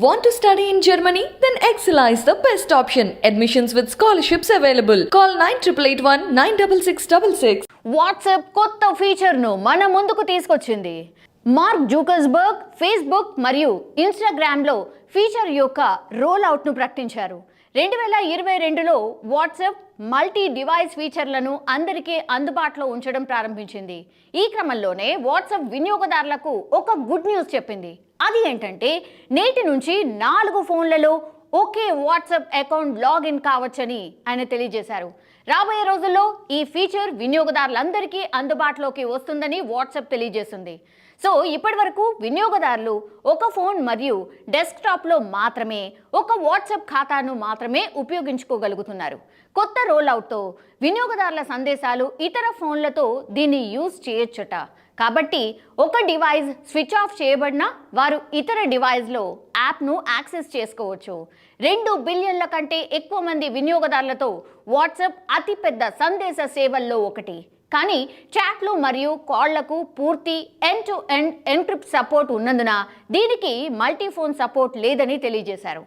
Want to study in Germany? Then Excella is the best option. Admissions with scholarships available. Call 9881 96666. WhatsApp కొత్త ఫీచర్ను మన ముందుకు తీసుకొచ్చింది. Mark Zuckerberg Facebook మరియు ఇన్స్టాగ్రామ్లో feature యొక్క రోల్ అవుట్ను ప్రకటించారు. 2022లో వాట్సాప్ మల్టీ డివైస్ ఫీచర్లను అందరికీ అందుబాటులో ఉంచడం ప్రారంభించింది. ఈ క్రమంలోనే వాట్సాప్ వినియోగదారులకు ఒక గుడ్ న్యూస్ చెప్పింది. అది ఏంటంటే నేటి నుంచి 4 ఫోన్లలో ఒకే వాట్సాప్ అకౌంట్ లాగిన్ కావచ్చని ఆయన తెలియజేశారు. రాబోయే రోజుల్లో ఈ ఫీచర్ వినియోగదారులందరికీ అందుబాటులోకి వస్తుందని వాట్సాప్ తెలియజేస్తుంది. సో ఇప్పటి వరకు వినియోగదారులు ఒక ఫోన్ మరియు డెస్క్టాప్లో మాత్రమే ఒక వాట్సాప్ ఖాతాను మాత్రమే ఉపయోగించుకోగలుగుతున్నారు. కొత్త రోల్అవుట్తో వినియోగదారుల సందేశాలు ఇతర ఫోన్లతో దీన్ని యూజ్ చేయొచ్చట. కాబట్టి ఒక డివైస్ స్విచ్ ఆఫ్ చేయబడినా వారు ఇతర డివైస్లో యాప్ను యాక్సెస్ చేసుకోవచ్చు. 2 బిలియన్ల కంటే ఎక్కువ మంది వినియోగదారులతో వాట్సాప్ అతిపెద్ద సందేశ సేవల్లో ఒకటి. కానీ చాట్లు మరియు కాళ్లకు పూర్తి end to end encrypt support ఉన్నందున దీనికి మల్టీఫోన్ సపోర్ట్ లేదని తెలియజేశారు.